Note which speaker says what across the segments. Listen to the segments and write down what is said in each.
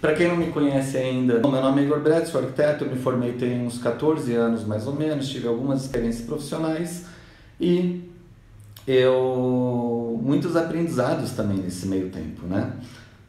Speaker 1: Para quem não me conhece ainda, meu nome é Igor Brett, sou arquiteto, eu me formei tem uns 14 anos mais ou menos, tive algumas experiências profissionais e muitos aprendizados também nesse meio tempo, né?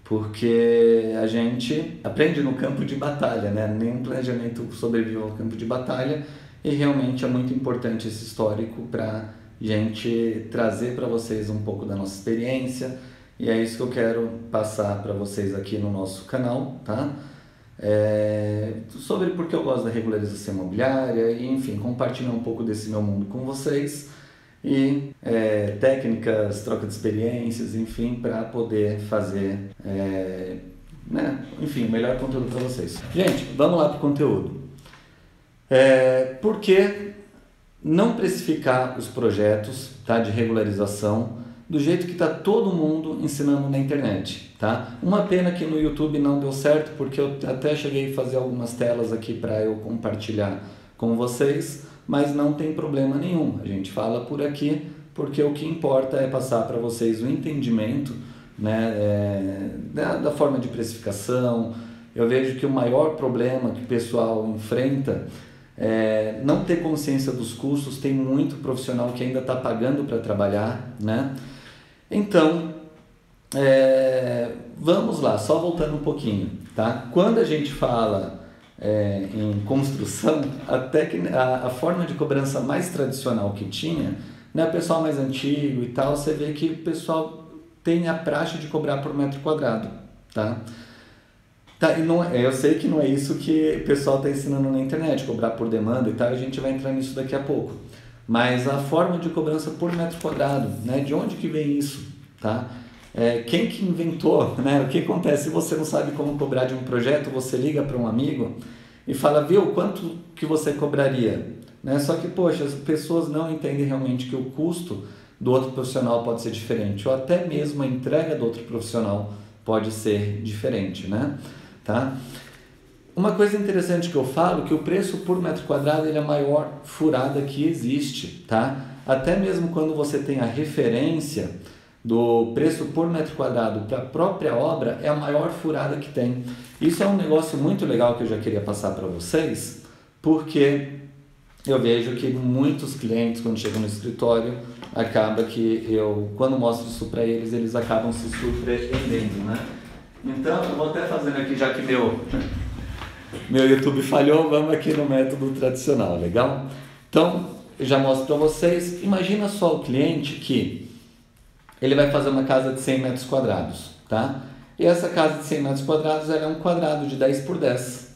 Speaker 1: Porque a gente aprende no campo de batalha, né? Nenhum planejamento sobrevive ao campo de batalha e realmente é muito importante esse histórico para gente trazer para vocês um pouco da nossa experiência e é isso que eu quero passar para vocês aqui no nosso canal, tá? Sobre por que eu gosto da regularização imobiliária e, enfim, compartilhar um pouco desse meu mundo com vocês e técnicas, troca de experiências, enfim, para poder fazer, enfim, o melhor conteúdo para vocês. Gente, vamos lá para o conteúdo. Por que não precificar os projetos, tá, de regularização do jeito que está todo mundo ensinando na internet, tá? Uma pena que no YouTube não deu certo, porque eu até cheguei a fazer algumas telas aqui para eu compartilhar com vocês, mas não tem problema nenhum. A gente fala por aqui porque o que importa é passar para vocês o entendimento, né, da forma de precificação. Eu vejo que o maior problema que o pessoal enfrenta é não ter consciência dos custos. Tem muito profissional que ainda está pagando para trabalhar, né? Então, vamos lá, só voltando um pouquinho, tá? Quando a gente fala em construção, a forma de cobrança mais tradicional que tinha, né, o pessoal mais antigo e tal, você vê que o pessoal tem a praxe de cobrar por metro quadrado, tá? Tá, e não, eu sei que não é isso que o pessoal está ensinando na internet, cobrar por demanda e tal, a gente vai entrar nisso daqui a pouco. Mas a forma de cobrança por metro quadrado, né, de onde que vem isso, tá? Quem que inventou, né? O que acontece se você não sabe como cobrar de um projeto, você liga para um amigo e fala, viu, quanto que você cobraria? Né? Só que, poxa, as pessoas não entendem realmente que o custo do outro profissional pode ser diferente, ou até mesmo a entrega do outro profissional pode ser diferente, né? Tá? Uma coisa interessante que eu falo, que o preço por metro quadrado ele é a maior furada que existe, tá? Até mesmo quando você tem a referência do preço por metro quadrado para a própria obra, é a maior furada que tem. Isso é um negócio muito legal que eu já queria passar para vocês, porque eu vejo que muitos clientes, quando chegam no escritório, acaba que quando mostro isso para eles, eles acabam se surpreendendo, né? Então, eu vou até fazendo aqui, já que meu YouTube falhou, vamos aqui no método tradicional, legal? Então, eu já mostro para vocês. Imagina só o cliente que ele vai fazer uma casa de 100 metros quadrados, tá? E essa casa de 100 metros quadrados ela é um quadrado de 10 por 10.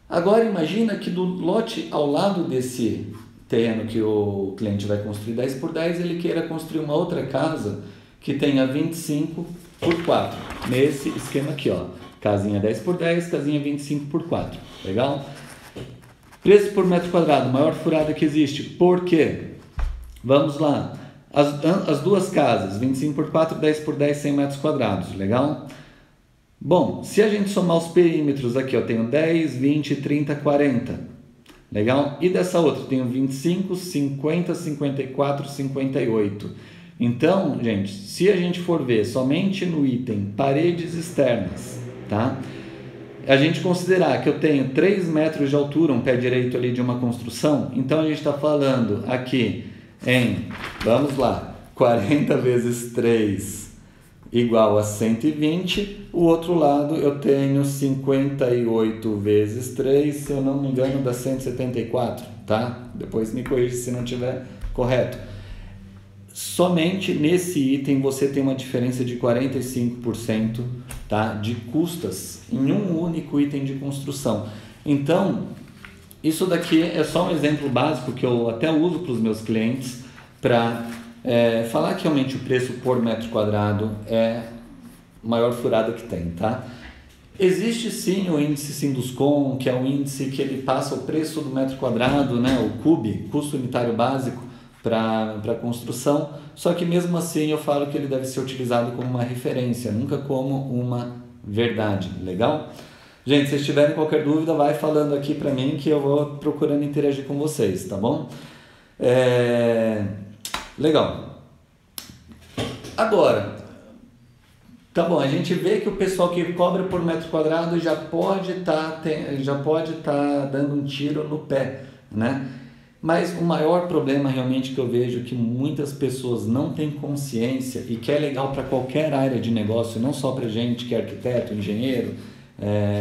Speaker 1: Agora, imagina que do lote ao lado desse terreno que o cliente vai construir 10 por 10, ele queira construir uma outra casa que tenha 25 por 4. Nesse esquema aqui, ó. Casinha 10 por 10, casinha 25 por 4. Legal? Preço por metro quadrado, maior furada que existe. Por quê? Vamos lá. As duas casas, 25 por 4, 10 por 10, 100 metros quadrados. Legal? Bom, se a gente somar os perímetros aqui, eu tenho 10, 20, 30, 40. Legal? E dessa outra, eu tenho 25, 50, 54, 58. Então, gente, se a gente for ver somente no item paredes externas, tá? A gente considerar que eu tenho 3 metros de altura, um pé direito ali de uma construção, então a gente está falando aqui em, vamos lá, 40 vezes 3 igual a 120, o outro lado eu tenho 58 vezes 3, se eu não me engano dá 174, tá? Depois me corrija se não estiver correto. Somente nesse item você tem uma diferença de 45%, tá, de custas em um único item de construção. Então, isso daqui é só um exemplo básico que eu até uso para os meus clientes para falar que realmente o preço por metro quadrado é a maior furada que tem, tá? Existe sim o índice Sinduscon, que é um índice que ele passa o preço do metro quadrado, né, o CUB, custo unitário básico, para construção, só que mesmo assim eu falo que ele deve ser utilizado como uma referência, nunca como uma verdade, legal? Gente, se vocês tiverem qualquer dúvida, vai falando aqui para mim que eu vou procurando interagir com vocês, tá bom? Legal. Agora, Tá bom, a gente vê que o pessoal que cobra por metro quadrado já pode estar dando um tiro no pé, né? Mas o maior problema realmente que eu vejo é que muitas pessoas não têm consciência, e que é legal para qualquer área de negócio, não só para gente que é arquiteto, engenheiro,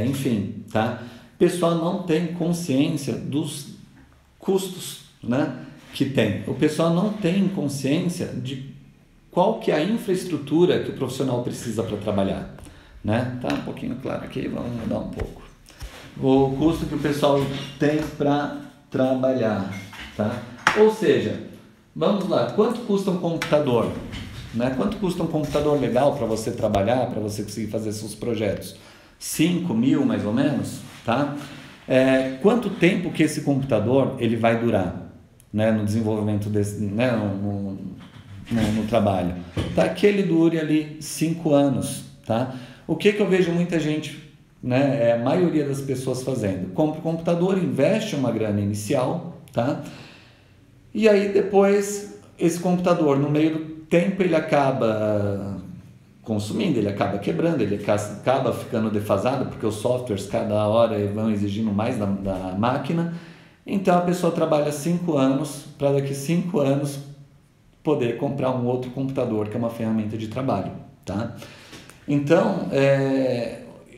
Speaker 1: enfim, tá? O pessoal não tem consciência dos custos, né, que tem. O pessoal não tem consciência de qual que é a infraestrutura que o profissional precisa para trabalhar, né? Tá um pouquinho claro aqui, vamos mudar um pouco. O custo que o pessoal tem para trabalhar, tá? Ou seja, vamos lá, quanto custa um computador, né? Quanto custa um computador legal para você trabalhar, para você conseguir fazer seus projetos? 5 mil mais ou menos, tá? Quanto tempo que esse computador ele vai durar, né, no desenvolvimento desse, né, no trabalho? Tá, que ele dure ali 5 anos, tá? O que eu vejo muita gente, né, a maioria das pessoas fazendo? Compra o computador, investe uma grana inicial, tá? E aí depois esse computador, no meio do tempo, ele acaba consumindo, ele acaba quebrando, ele acaba ficando defasado, porque os softwares cada hora vão exigindo mais da máquina. Então a pessoa trabalha 5 anos para daqui 5 anos poder comprar um outro computador, que é uma ferramenta de trabalho, tá? Então,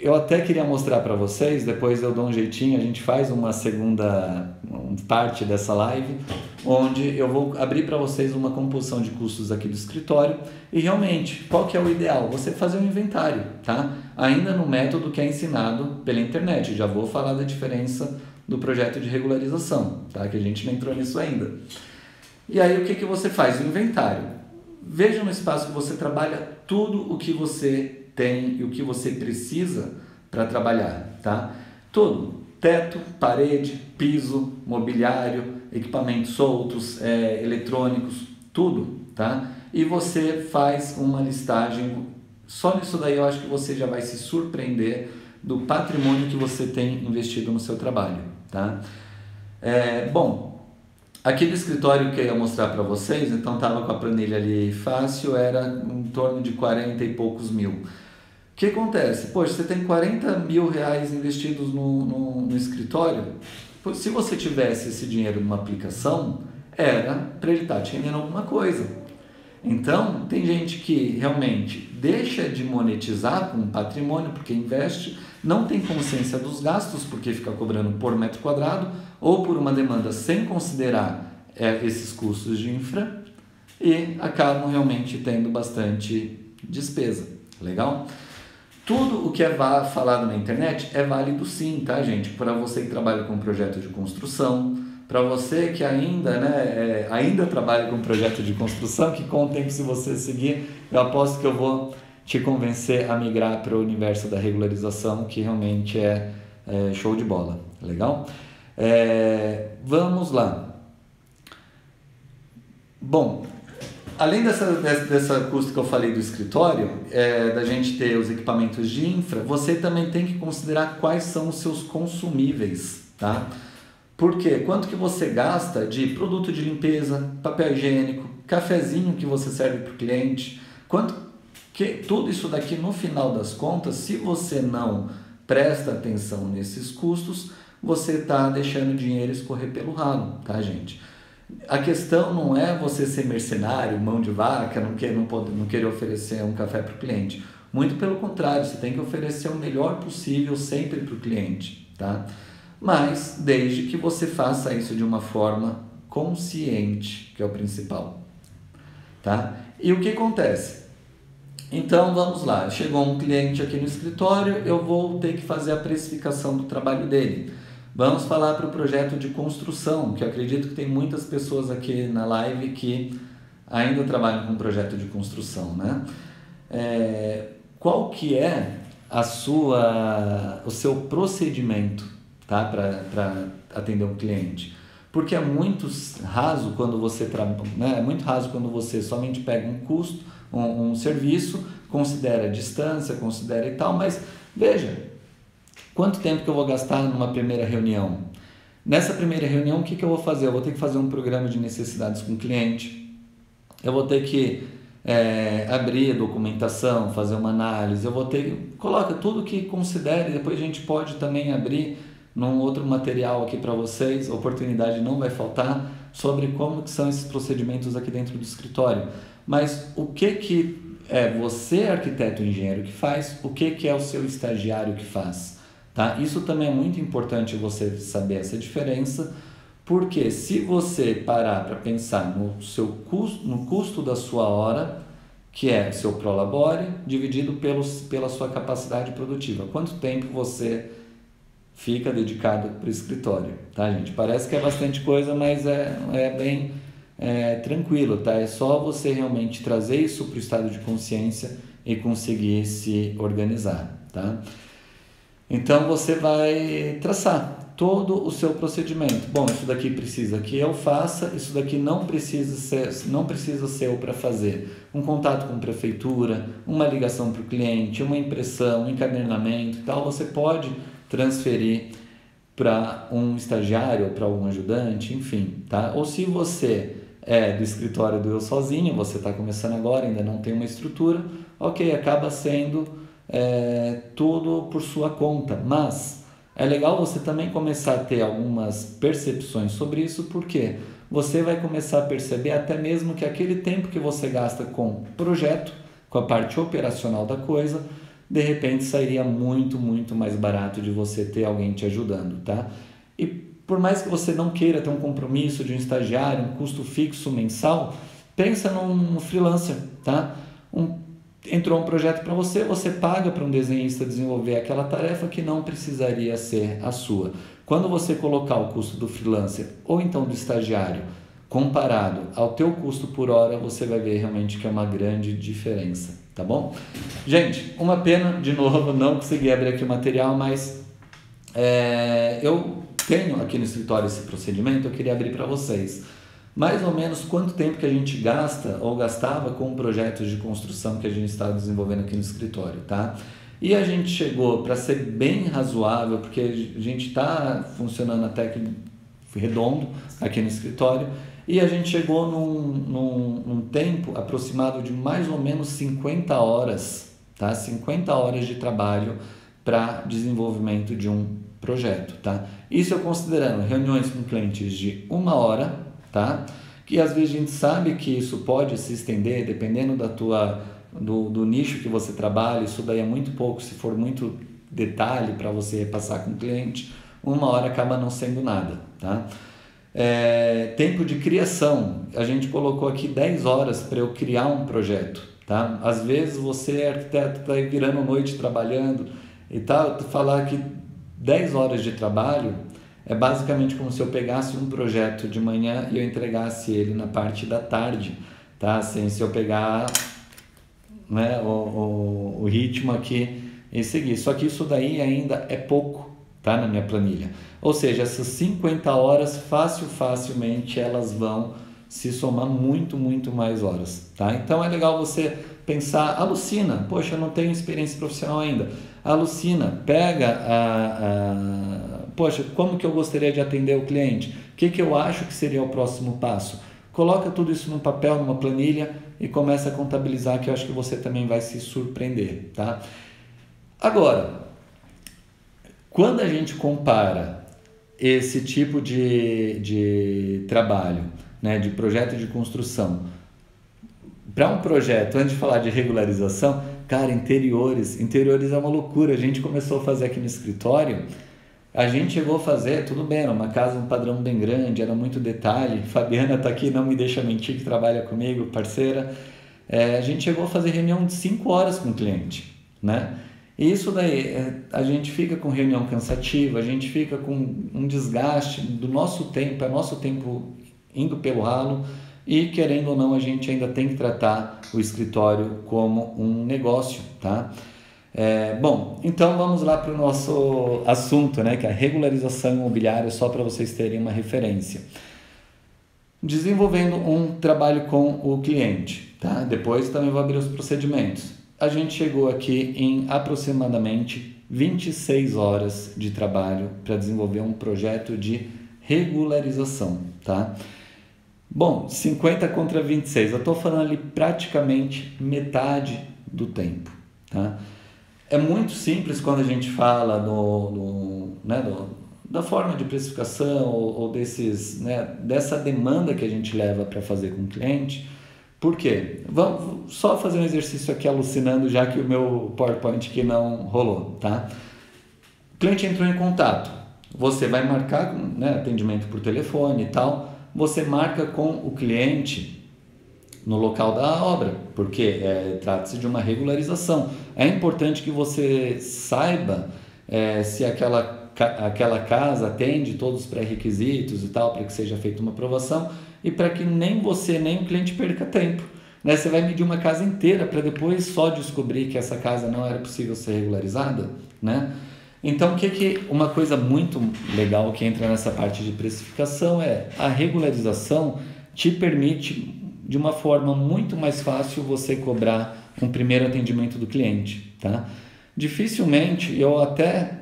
Speaker 1: eu até queria mostrar para vocês, depois eu dou um jeitinho, a gente faz uma segunda parte dessa live, onde eu vou abrir para vocês uma composição de custos aqui do escritório, e realmente, qual que é o ideal? Você fazer um inventário, tá? Ainda no método que é ensinado pela internet, já vou falar da diferença do projeto de regularização, tá? Que a gente não entrou nisso ainda. E aí o que você faz? O inventário. Veja no espaço que você trabalha tudo o que você tem e o que você precisa para trabalhar, tá? Tudo. Teto, parede, piso, mobiliário, equipamentos soltos, eletrônicos, tudo, tá? E você faz uma listagem. Só nisso daí eu acho que você já vai se surpreender do patrimônio que você tem investido no seu trabalho, tá? Bom, aqui do escritório que eu ia mostrar para vocês, então estava com a planilha ali fácil, era em torno de 40 e poucos mil. O que acontece? Poxa, você tem 40 mil reais investidos no escritório, se você tivesse esse dinheiro numa aplicação, era para ele estar te rendendo alguma coisa. Então, tem gente que realmente deixa de monetizar com patrimônio porque investe, não tem consciência dos gastos porque fica cobrando por metro quadrado ou por uma demanda sem considerar esses custos de infra, e acabam realmente tendo bastante despesa. Legal? Tudo o que é falado na internet é válido sim, tá, gente? Para você que trabalha com projeto de construção, para você que ainda trabalha com projeto de construção, que com o tempo, se você seguir, eu aposto que eu vou te convencer a migrar para o universo da regularização, que realmente é show de bola. Legal? Vamos lá. Bom, além dessa custo que eu falei do escritório, da gente ter os equipamentos de infra, você também tem que considerar quais são os seus consumíveis, tá? Por quê? Quanto que você gasta de produto de limpeza, papel higiênico, cafezinho que você serve para o cliente, tudo isso daqui, no final das contas, se você não presta atenção nesses custos, você está deixando o dinheiro escorrer pelo ralo, tá, gente? A questão não é você ser mercenário, mão de vaca, não querer oferecer um café para o cliente. Muito pelo contrário, você tem que oferecer o melhor possível sempre para o cliente, tá? Mas desde que você faça isso de uma forma consciente, que é o principal, tá? E o que acontece? Então vamos lá, chegou um cliente aqui no escritório, eu vou ter que fazer a precificação do trabalho dele. Vamos falar para o projeto de construção, que eu acredito que tem muitas pessoas aqui na live que ainda trabalham com projeto de construção, né? Qual que é o seu procedimento, tá, para atender um cliente? Porque é muito raso quando você é muito raso quando você somente pega um custo, um serviço, considera a distância, considera e tal, mas veja, quanto tempo que eu vou gastar numa primeira reunião? Nessa primeira reunião, o que eu vou fazer? Eu vou ter que fazer um programa de necessidades com o cliente, eu vou ter que abrir a documentação, fazer uma análise, coloca tudo que considere, depois a gente pode também abrir num outro material aqui para vocês, oportunidade não vai faltar, sobre como que são esses procedimentos aqui dentro do escritório. Mas o que é você, arquiteto e engenheiro, que faz, o que é o seu estagiário que faz, tá? Isso também é muito importante você saber essa diferença, porque se você parar para pensar no seu custo, no custo da sua hora, que é o seu prolabore, dividido pela sua capacidade produtiva, quanto tempo você fica dedicado para o escritório, tá, gente? Parece que é bastante coisa, mas é bem tranquilo, tá? É só você realmente trazer isso para o estado de consciência e conseguir se organizar, tá? Então você vai traçar todo o seu procedimento. Bom, isso daqui precisa que eu faça, isso daqui não precisa ser eu para fazer. Um contato com a prefeitura, uma ligação para o cliente, uma impressão, um encadernamento e tal, você pode transferir para um estagiário ou para algum ajudante, enfim, tá? Ou se você é do escritório do eu sozinho, você está começando agora, ainda não tem uma estrutura, ok, acaba sendo tudo por sua conta, mas é legal você também começar a ter algumas percepções sobre isso, porque você vai começar a perceber até mesmo que aquele tempo que você gasta com projeto, com a parte operacional da coisa, de repente sairia muito, muito mais barato de você ter alguém te ajudando, tá? E por mais que você não queira ter um compromisso de um estagiário, um custo fixo mensal, pensa num freelancer, tá? Entrou um projeto para você, você paga para um desenhista desenvolver aquela tarefa que não precisaria ser a sua. Quando você colocar o custo do freelancer ou então do estagiário comparado ao teu custo por hora, você vai ver realmente que é uma grande diferença, tá bom? Gente, uma pena, de novo, não consegui abrir aqui o material, mas eu tenho aqui no escritório esse procedimento, eu queria abrir para vocês. Mais ou menos quanto tempo que a gente gasta ou gastava com projetos de construção que a gente está desenvolvendo aqui no escritório, tá? E a gente chegou, para ser bem razoável, porque a gente está funcionando até que redondo aqui no escritório, e a gente chegou num tempo aproximado de mais ou menos 50 horas, tá? 50 horas de trabalho para desenvolvimento de um projeto, tá? Isso eu considerando reuniões com clientes de 1 hora, tá? Que às vezes a gente sabe que isso pode se estender dependendo do nicho que você trabalha, isso daí é muito pouco, se for muito detalhe para você repassar com o cliente, 1 hora acaba não sendo nada, tá? Tempo de criação, a gente colocou aqui 10 horas para eu criar um projeto, tá? Às vezes você é arquiteto, está virando noite trabalhando e tal, falar que 10 horas de trabalho é basicamente como se eu pegasse um projeto de manhã e eu entregasse ele na parte da tarde, tá? Assim, se eu pegar, né, o ritmo aqui e seguir. Só que isso daí ainda é pouco, tá? Na minha planilha. Ou seja, essas 50 horas facilmente elas vão se somar muito, muito mais horas, tá? Então é legal você pensar, alucina, poxa, eu não tenho experiência profissional ainda. Alucina, pega poxa, como que eu gostaria de atender o cliente? O que eu acho que seria o próximo passo? Coloca tudo isso num papel, numa planilha e começa a contabilizar, que eu acho que você também vai se surpreender, tá? Agora, quando a gente compara esse tipo de trabalho, né, de projeto de construção, para um projeto, antes de falar de regularização, cara, interiores é uma loucura. A gente começou a fazer aqui no escritório, a gente chegou a fazer, tudo bem, era uma casa, um padrão bem grande, era muito detalhe. Fabiana está aqui, não me deixa mentir, que trabalha comigo, parceira. A gente chegou a fazer reunião de 5 horas com o cliente, né? E isso daí, a gente fica com reunião cansativa, a gente fica com um desgaste do nosso tempo, é nosso tempo indo pelo ralo, e querendo ou não, a gente ainda tem que tratar o escritório como um negócio, tá? Bom, então vamos lá para o nosso assunto, né, que é a regularização imobiliária, só para vocês terem uma referência. Desenvolvendo um trabalho com o cliente, tá? Depois também vou abrir os procedimentos. A gente chegou aqui em aproximadamente 26 horas de trabalho para desenvolver um projeto de regularização, tá? Bom, 50 contra 26, eu estou falando ali praticamente metade do tempo, tá? É muito simples quando a gente fala da forma de precificação ou desses, né, dessa demanda que a gente leva para fazer com o cliente. Por quê? Vamos só fazer um exercício aqui alucinando, já que o meu PowerPoint aqui não rolou, tá? O cliente entrou em contato, você vai marcar, né, atendimento por telefone e tal, você marca com o cliente no local da obra, porque trata-se de uma regularização. É importante que você saiba se aquela casa atende todos os pré-requisitos e tal, para que seja feita uma aprovação e para que nem você nem o cliente perca tempo, né? Você vai medir uma casa inteira para depois só descobrir que essa casa não era possível ser regularizada, né? Então, uma coisa muito legal que entra nessa parte de precificação é a regularização te permite de uma forma muito mais fácil você cobrar um primeiro atendimento do cliente, tá? Dificilmente, eu até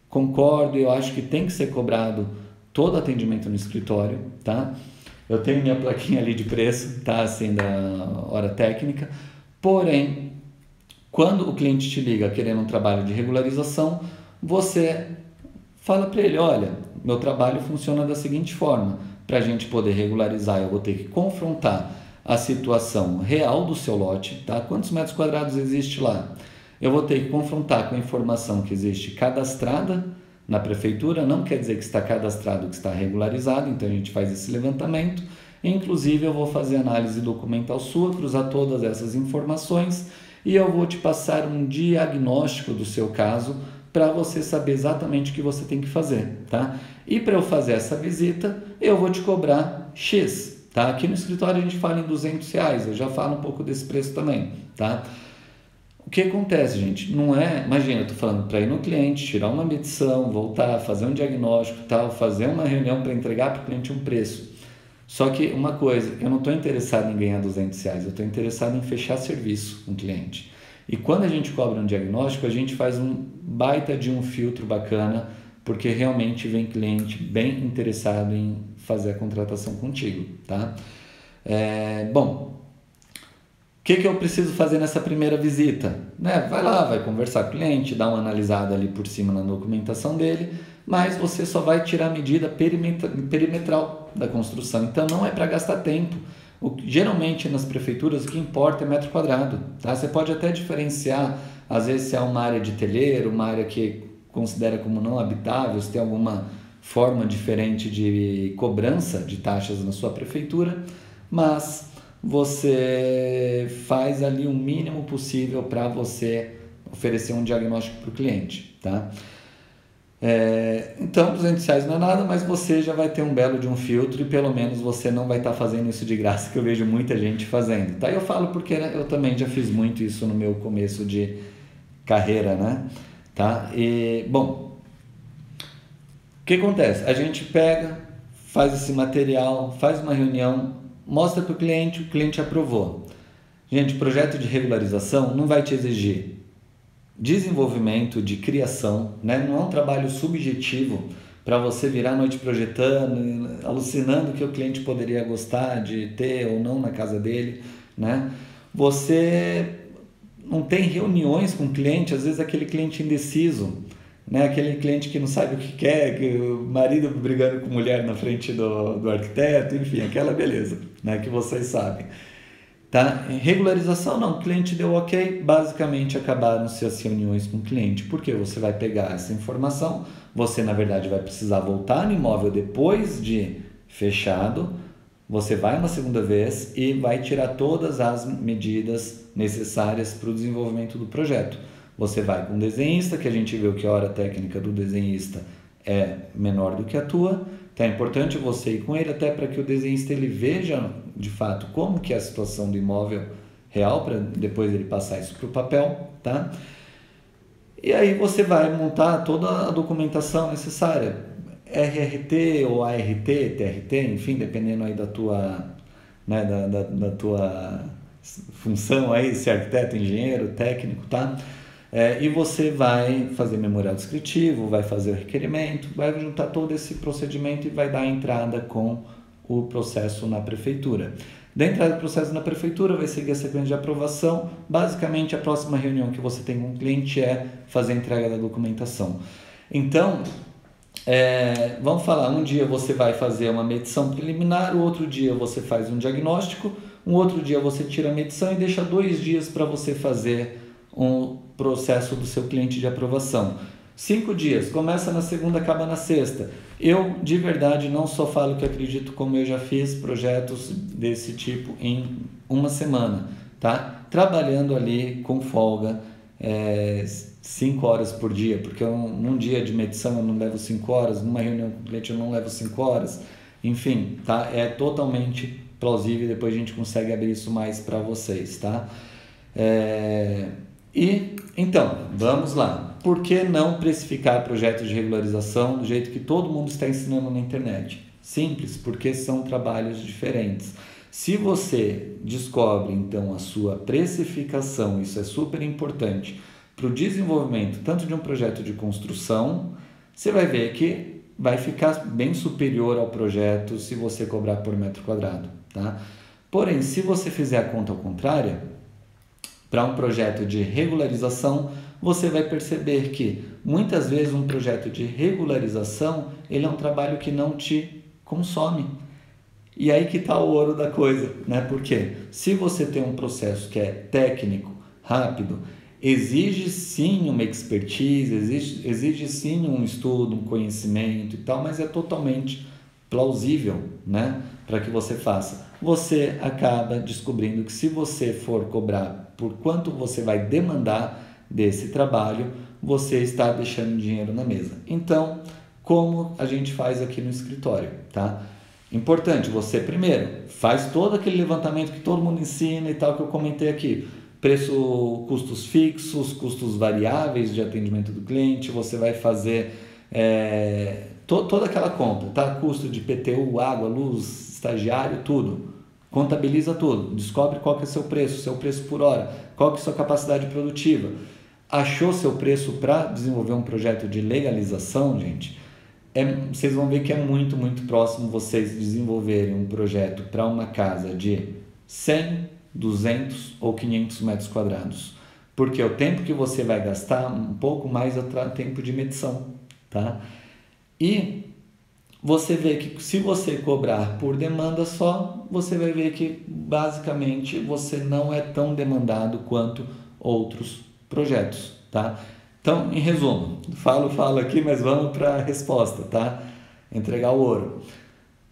Speaker 1: concordo, eu acho que tem que ser cobrado todo atendimento no escritório, tá? Eu tenho minha plaquinha ali de preço, tá? Assim, da hora técnica, porém, quando o cliente te liga querendo um trabalho de regularização, você fala para ele, olha, meu trabalho funciona da seguinte forma, para a gente poder regularizar, eu vou ter que confrontar a situação real do seu lote, tá? Quantos metros quadrados existe lá? Eu vou ter que confrontar com a informação que existe cadastrada na prefeitura, não quer dizer que está cadastrado, que está regularizado, então a gente faz esse levantamento. Inclusive eu vou fazer análise documental sua, cruzar todas essas informações e eu vou te passar um diagnóstico do seu caso para você saber exatamente o que você tem que fazer, tá? E para eu fazer essa visita, eu vou te cobrar X, tá? Aqui no escritório a gente fala em R$200, eu já falo um pouco desse preço também, tá? O que acontece, gente? Não é... Imagina, eu estou falando para ir no cliente, tirar uma medição, voltar, fazer um diagnóstico, tal, fazer uma reunião para entregar para o cliente um preço. Só que uma coisa, eu não estou interessado em ganhar R$200, eu estou interessado em fechar serviço com o cliente. E quando a gente cobra um diagnóstico, a gente faz um baita de um filtro bacana, porque realmente vem cliente bem interessado em fazer a contratação contigo, tá? Bom, o que eu preciso fazer nessa primeira visita? Né? Vai lá, vai conversar com o cliente, dá uma analisada ali por cima na documentação dele, mas você só vai tirar a medida perimetral da construção, então não é para gastar tempo. Geralmente nas prefeituras o que importa é metro quadrado, tá? Você pode até diferenciar, às vezes se é uma área de telheiro, uma área que considera como não habitável, se tem alguma forma diferente de cobrança de taxas na sua prefeitura, mas você faz ali o mínimo possível para você oferecer um diagnóstico para o cliente, tá? Então R$200 não é nada, mas você já vai ter um belo de um filtro e pelo menos você não vai estar fazendo isso de graça, que eu vejo muita gente fazendo, tá? Eu falo porque eu também já fiz muito isso no meu começo de carreira, né? Tá? E, bom, o que acontece? A gente pega, faz esse material, faz uma reunião, mostra para o cliente aprovou. Gente, projeto de regularização não vai te exigir desenvolvimento, de criação, né? Não é um trabalho subjetivo para você virar a noite projetando, alucinando que o cliente poderia gostar de ter ou não na casa dele, né? Você não tem reuniões com o cliente, às vezes aquele cliente indeciso, né? Aquele cliente que não sabe o que quer, que o marido brigando com mulher na frente do arquiteto, enfim, aquela beleza, né? Que vocês sabem. Tá? Regularização não, o cliente deu ok, basicamente acabaram-se as reuniões com o cliente, porque você vai pegar essa informação, você na verdade vai precisar voltar no imóvel depois de fechado, você vai uma segunda vez e vai tirar todas as medidas necessárias para o desenvolvimento do projeto. Você vai com o desenhista, que a gente viu que a hora técnica do desenhista é menor do que a tua. Então é importante você ir com ele até para que o desenhista ele veja de fato como que é a situação do imóvel real, para depois ele passar isso para o papel, tá? E aí você vai montar toda a documentação necessária, RRT ou ART, TRT, enfim, dependendo aí da tua, né, da tua função aí, se é arquiteto, engenheiro, técnico, tá? E você vai fazer memorial descritivo, vai fazer o requerimento, vai juntar todo esse procedimento e vai dar a entrada com o processo na prefeitura. Da entrada do processo na prefeitura, vai seguir a sequência de aprovação. Basicamente, a próxima reunião que você tem com o cliente é fazer a entrega da documentação. Então, vamos falar, um dia você vai fazer uma medição preliminar, o outro dia você faz um diagnóstico, um outro dia você tira a medição e deixa 2 dias para você fazer um processo do seu cliente de aprovação. 5 dias, começa na segunda, acaba na sexta. Eu, de verdade, não só falo que acredito, como eu já fiz projetos desse tipo em 1 semana, tá? Trabalhando ali com folga, 5 horas por dia, porque num dia de medição eu não levo 5 horas, numa reunião com o cliente eu não levo 5 horas, enfim, tá? É totalmente plausível, depois a gente consegue abrir isso mais para vocês, tá? E então, vamos lá. Por que não precificar projetos de regularização do jeito que todo mundo está ensinando na internet? Simples, porque são trabalhos diferentes. Se você descobre, então, a sua precificação, isso é super importante, para o desenvolvimento tanto de um projeto de construção, você vai ver que vai ficar bem superior ao projeto se você cobrar por metro quadrado, tá? Porém, se você fizer a conta ao contrário, para um projeto de regularização, você vai perceber que muitas vezes um projeto de regularização ele é um trabalho que não te consome. E aí que está o ouro da coisa, né? Porque se você tem um processo que é técnico, rápido, exige sim uma expertise, exige sim um estudo, um conhecimento e tal, mas é totalmente plausível, né? Para que você faça. Você acaba descobrindo que se você for cobrar por quanto você vai demandar desse trabalho, você está deixando dinheiro na mesa. Então, como a gente faz aqui no escritório, tá? Importante, você primeiro faz todo aquele levantamento que todo mundo ensina e tal, que eu comentei aqui. Preço, custos fixos, custos variáveis de atendimento do cliente, você vai fazer toda aquela conta, tá? Custo de PTU, água, luz, estagiário, tudo. Contabiliza tudo, descobre qual que é seu preço por hora, qual que é a sua capacidade produtiva. Achou seu preço para desenvolver um projeto de legalização, gente? Vocês vão ver que é muito, muito próximo vocês desenvolverem um projeto para uma casa de 100, 200 ou 500 metros quadrados. Porque o tempo que você vai gastar, um pouco mais é tempo de medição, tá? E você vê que se você cobrar por demanda só, você vai ver que basicamente você não é tão demandado quanto outros projetos, tá? Então, em resumo, falo aqui, mas vamos para a resposta, tá? Entregar o ouro.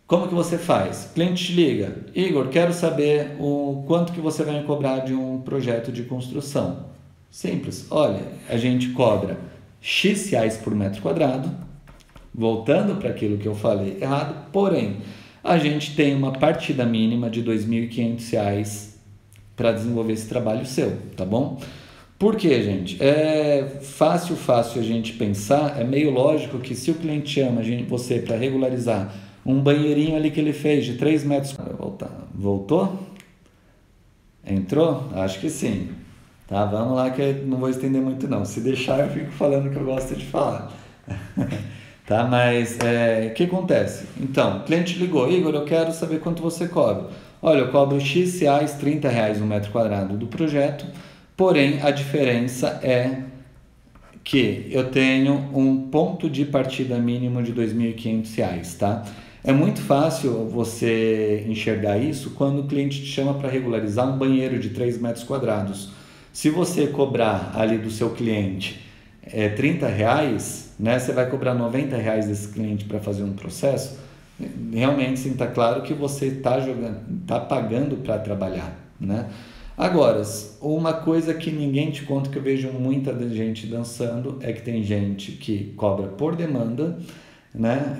Speaker 1: Como que você faz? O cliente te liga, Igor, quero saber o quanto que você vai me cobrar de um projeto de construção. Simples, olha, a gente cobra X reais por metro quadrado, voltando para aquilo que eu falei errado, porém, a gente tem uma partida mínima de R$ 2.500 para desenvolver esse trabalho seu, tá bom? Por quê, gente? É fácil a gente pensar, é meio lógico que se o cliente chama você para regularizar um banheirinho ali que ele fez de 3 metros... Voltou? Entrou? Acho que sim. Tá, vamos lá que eu não vou estender muito não. Se deixar eu fico falando o que eu gosto de falar. Tá, mas o que acontece? Então, o cliente ligou, Igor, eu quero saber quanto você cobra. Olha, eu cobro X reais, R$30 um metro quadrado do projeto, porém a diferença é que eu tenho um ponto de partida mínimo de R$ 2.500, tá? É muito fácil você enxergar isso quando o cliente te chama para regularizar um banheiro de 3 metros quadrados. Se você cobrar ali do seu cliente R$30, né, você vai cobrar R$90 desse cliente para fazer um processo, realmente sim, está claro que você está pagando para trabalhar, né? Agora, uma coisa que ninguém te conta, que eu vejo muita gente dançando, é que tem gente que cobra por demanda, né?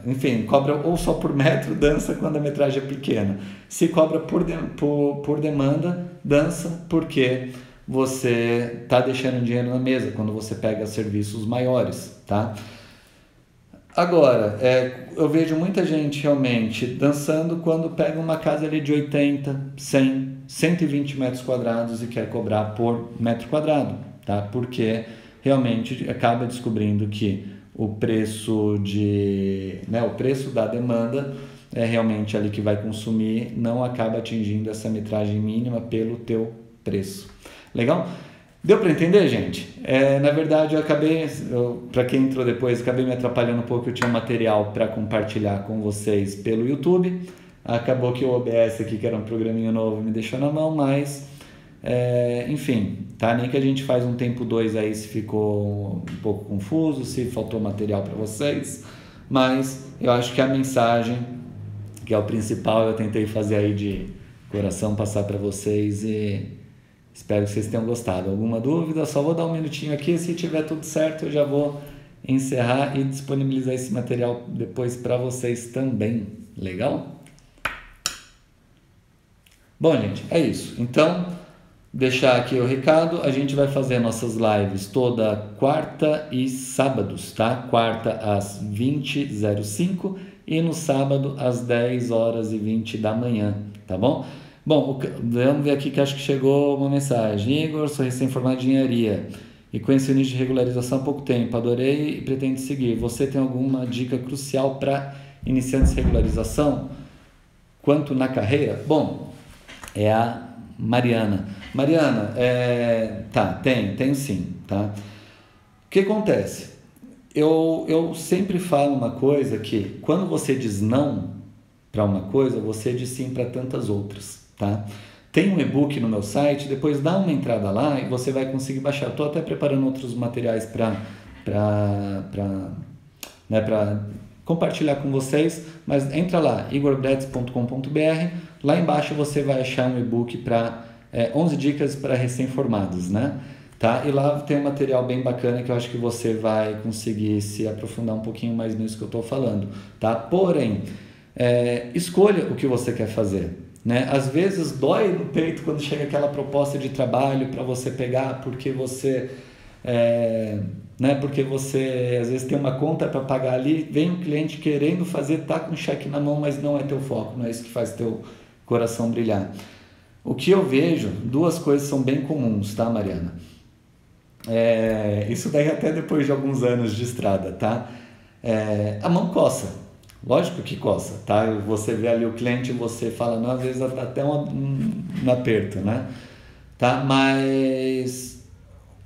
Speaker 1: Enfim, cobra ou só por metro, dança quando a metragem é pequena. Se cobra por demanda, dança porque você está deixando dinheiro na mesa quando você pega serviços maiores, tá? Agora, eu vejo muita gente realmente dançando quando pega uma casa ali de 80, 100, 120 metros quadrados e quer cobrar por metro quadrado, tá? Porque realmente acaba descobrindo que o preço o preço da demanda é realmente ali que vai consumir, não acaba atingindo essa metragem mínima pelo teu preço. Legal? Deu para entender, gente? Na verdade, para quem entrou depois, acabei me atrapalhando um pouco, eu tinha um material para compartilhar com vocês pelo YouTube. Acabou que o OBS aqui, que era um programinha novo, me deixou na mão, mas enfim, tá? Nem que a gente faz um tempo 2 aí se ficou um pouco confuso, se faltou material para vocês, mas eu acho que a mensagem, que é o principal, eu tentei fazer aí de coração passar para vocês e espero que vocês tenham gostado. Alguma dúvida? Só vou dar um minutinho aqui, se tiver tudo certo eu já vou encerrar e disponibilizar esse material depois para vocês também. Legal? Bom, gente, é isso. Então, deixar aqui o recado, a gente vai fazer nossas lives toda quarta e sábados, tá? Quarta às 20h05 e no sábado às 10h20 da manhã, tá bom? Bom, vamos ver aqui que acho que chegou uma mensagem. Igor, sou recém-formado em engenharia e conheci o nicho de regularização há pouco tempo. Adorei e pretendo seguir. Você tem alguma dica crucial para iniciantes de regularização? Quanto na carreira? Bom, é a Mariana. Mariana, tenho sim, tá? O que acontece? Eu sempre falo uma coisa que quando você diz não para uma coisa, você diz sim para tantas outras, tá? Tem um e-book no meu site, depois dá uma entrada lá e você vai conseguir baixar. Estou até preparando outros materiais para compartilhar com vocês, mas entra lá, igorbretz.com.br, lá embaixo você vai achar um e-book para 11 dicas para recém-formados, né? Tá? E lá tem um material bem bacana que eu acho que você vai conseguir se aprofundar um pouquinho mais nisso que eu estou falando, tá? Porém, escolha o que você quer fazer, né? Às vezes dói no peito quando chega aquela proposta de trabalho para você pegar, porque você porque você às vezes tem uma conta para pagar ali, vem um cliente querendo fazer, tá com o cheque na mão, mas não é teu foco, não é isso que faz teu coração brilhar. O que eu vejo, duas coisas são bem comuns, tá, Mariana? Isso daí até depois de alguns anos de estrada, tá? A mão coça, lógico que coça, tá? Você vê ali o cliente e você fala, não, às vezes até um aperto, né? Tá? Mas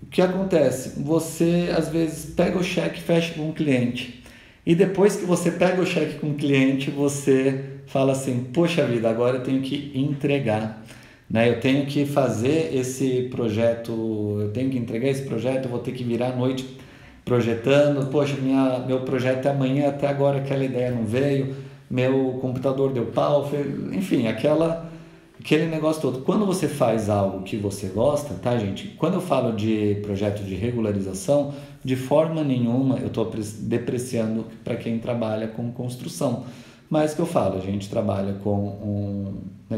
Speaker 1: o que acontece? Você às vezes pega o cheque e fecha com o cliente. E depois que você pega o cheque com o cliente, você fala assim, poxa vida, agora eu tenho que entregar, né? Eu tenho que fazer esse projeto, eu tenho que entregar esse projeto, eu vou ter que virar a noite projetando, poxa, meu projeto é amanhã, até agora aquela ideia não veio, meu computador deu pau, enfim, aquele negócio todo. Quando você faz algo que você gosta, tá, gente? Quando eu falo de projeto de regularização, de forma nenhuma eu estou depreciando para quem trabalha com construção. Mas que eu falo, a gente trabalha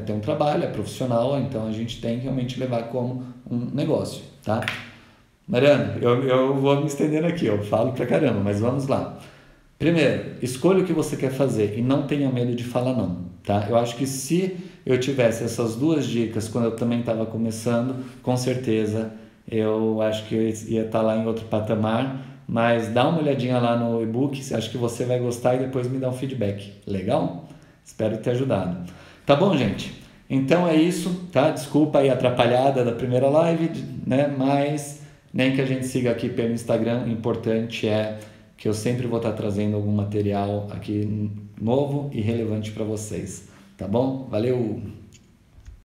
Speaker 1: tem um trabalho, é profissional, então a gente tem que realmente levar como um negócio, tá? Mariana, eu vou me estendendo aqui, eu falo pra caramba, mas vamos lá. Primeiro, escolha o que você quer fazer e não tenha medo de falar não, tá? Eu acho que se eu tivesse essas duas dicas quando eu também estava começando, com certeza eu acho que eu ia estar lá em outro patamar, mas dá uma olhadinha lá no e-book, acho que você vai gostar e depois me dá um feedback, legal? Espero ter ajudado. Tá bom, gente? Então é isso, tá? Desculpa aí a atrapalhada da primeira live, né? Mas nem que a gente siga aqui pelo Instagram, o importante é que eu sempre vou estar trazendo algum material aqui novo e relevante para vocês, tá bom? Valeu!